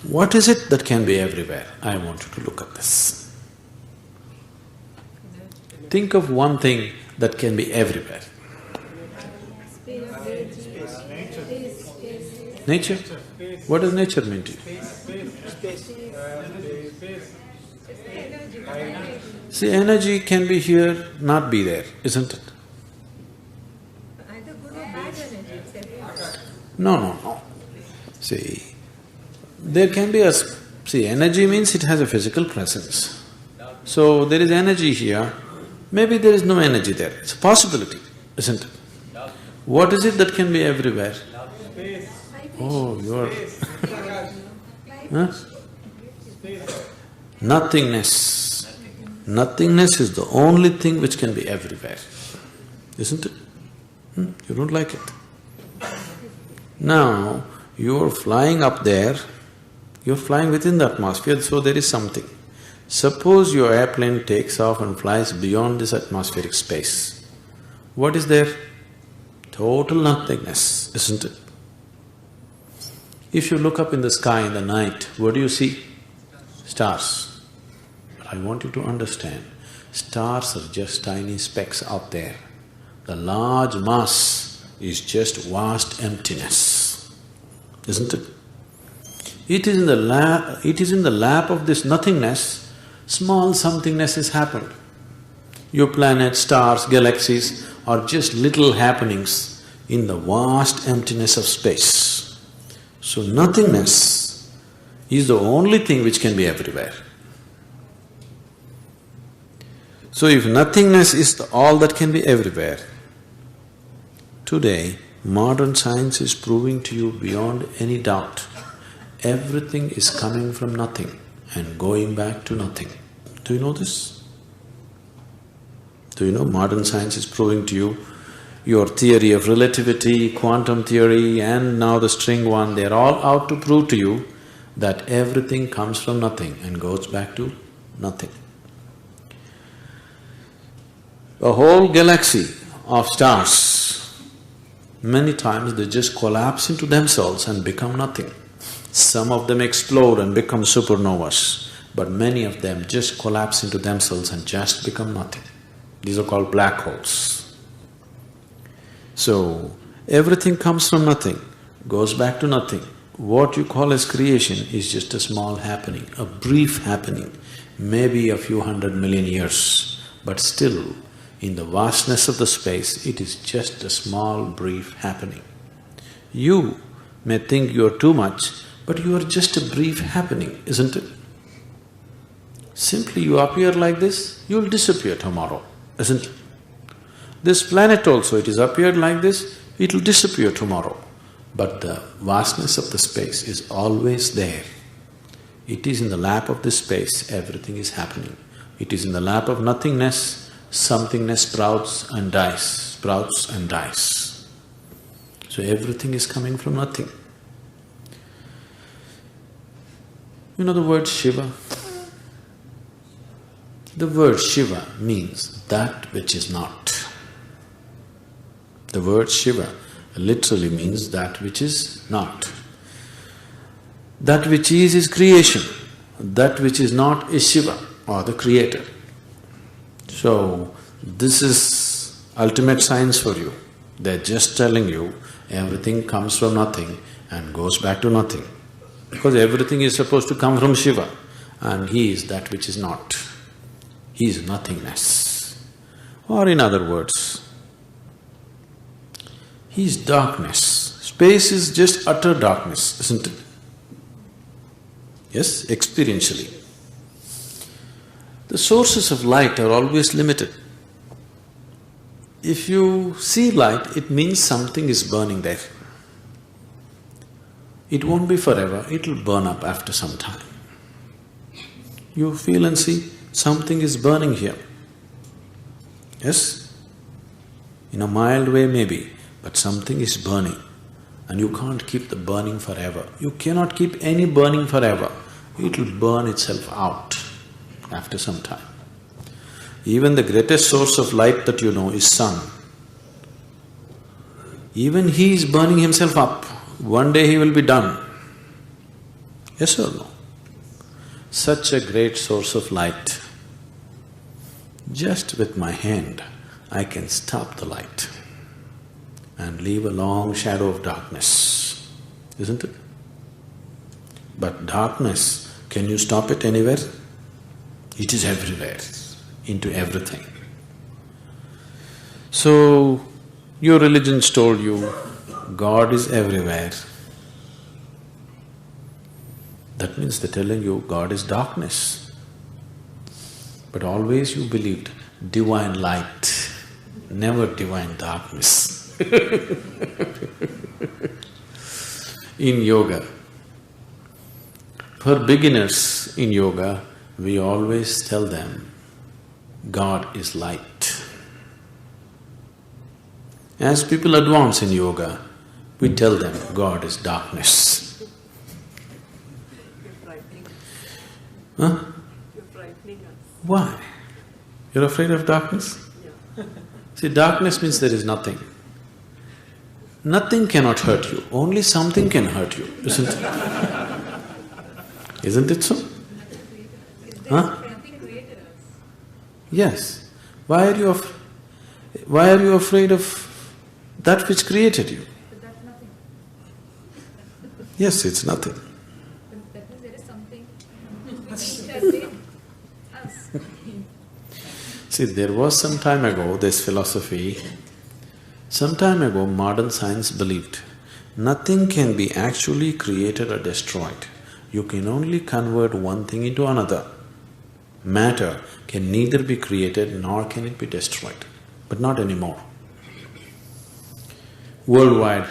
What is it that can be everywhere? I want you to look at this. Think of one thing that can be everywhere. Nature? What does nature mean to you? See, energy can be here, not be there, isn't it? No. See, there can be see, energy means it has a physical presence. So, there is energy here, maybe there is no energy there. It's a possibility, isn't it? What is it that can be everywhere? Oh, you're… Huh? Nothingness. Nothingness is the only thing which can be everywhere, isn't it? You don't like it. Now, you're flying up there, you're flying within the atmosphere, so there is something. Suppose your airplane takes off and flies beyond this atmospheric space. What is there? Total nothingness, isn't it? If you look up in the sky in the night, what do you see? Stars. But I want you to understand, stars are just tiny specks out there. The large mass is just vast emptiness, isn't it? It is in the lap of this nothingness, small somethingness has happened. Your planets, stars, galaxies are just little happenings in the vast emptiness of space. So nothingness is the only thing which can be everywhere. So if nothingness is all that can be everywhere, today modern science is proving to you beyond any doubt, everything is coming from nothing and going back to nothing. Do you know this? Do you know modern science is proving to you your theory of relativity, quantum theory and now the string one, they're all out to prove to you that everything comes from nothing and goes back to nothing. A whole galaxy of stars, many times they just collapse into themselves and become nothing. Some of them explode and become supernovas, but many of them just collapse into themselves and just become nothing. These are called black holes. So, everything comes from nothing, goes back to nothing. What you call as creation is just a small happening, a brief happening, maybe a few 100 million years, but still, in the vastness of the space, it is just a small, brief happening. You may think you are too much, but you are just a brief happening, isn't it? Simply you appear like this, you'll disappear tomorrow, isn't it? This planet also, it is appeared like this, it'll disappear tomorrow. But the vastness of the space is always there. It is in the lap of this space, everything is happening. It is in the lap of nothingness, somethingness sprouts and dies, sprouts and dies. So everything is coming from nothing. You know the word Shiva? The word Shiva means that which is not. The word Shiva literally means that which is not. That which is creation. That which is not is Shiva or the creator. So, this is ultimate science for you. They're just telling you everything comes from nothing and goes back to nothing. Because everything is supposed to come from Shiva and he is that which is not. He is nothingness. Or in other words, he is darkness. Space is just utter darkness, isn't it? Yes, experientially. The sources of light are always limited. If you see light, it means something is burning there. It won't be forever, it'll burn up after some time. You feel and see, something is burning here. Yes? In a mild way maybe, but something is burning and you can't keep the burning forever. You cannot keep any burning forever, it'll burn itself out after some time. Even the greatest source of light that you know is sun. Even he is burning himself up, one day he will be done. Yes or no? Such a great source of light. Just with my hand, I can stop the light and leave a long shadow of darkness, isn't it? But darkness, can you stop it anywhere? It is everywhere, into everything. So, your religion's told you, God is everywhere. That means they're telling you God is darkness. But always you believed divine light, never divine darkness. In yoga, for beginners in yoga, we always tell them, God is light. As people advance in yoga, we tell them, God is darkness. Huh? You're frightening us. Why? You're afraid of darkness? Yeah. See, darkness means there is nothing. Nothing cannot hurt you, only something can hurt you, isn't it? Isn't it so? Huh? Nothing created us. Yes. Why are you afraid of that which created you? But that's nothing. Yes, it's nothing. But that means there is something which has made us. See, there was some time ago this philosophy. Some time ago, modern science believed nothing can be actually created or destroyed. You can only convert one thing into another. Matter can neither be created nor can it be destroyed, but not anymore. Worldwide,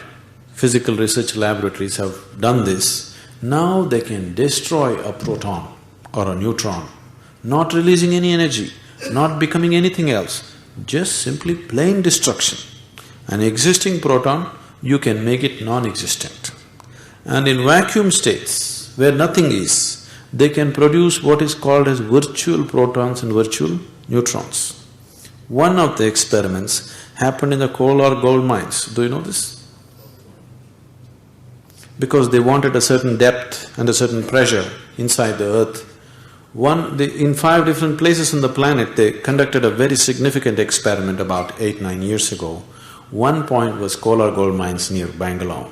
physical research laboratories have done this. Now they can destroy a proton or a neutron, not releasing any energy, not becoming anything else, just simply plain destruction. An existing proton, you can make it non-existent. And in vacuum states, where nothing is, they can produce what is called as virtual protons and virtual neutrons. One of the experiments happened in the coal or gold mines. Do you know this? Because they wanted a certain depth and a certain pressure inside the earth. In 5 different places on the planet, they conducted a very significant experiment about 8-9 years ago. One point was coal or gold mines near Bangalore.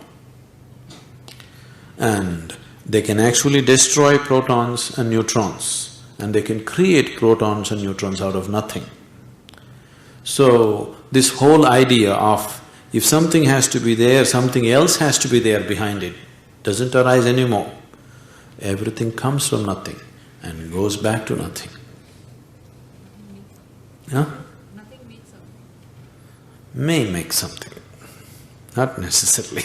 And they can actually destroy protons and neutrons, and they can create protons and neutrons out of nothing. So, this whole idea of if something has to be there, something else has to be there behind it, doesn't arise anymore. Everything comes from nothing and goes back to nothing. Huh? Nothing makes something. May make something, not necessarily.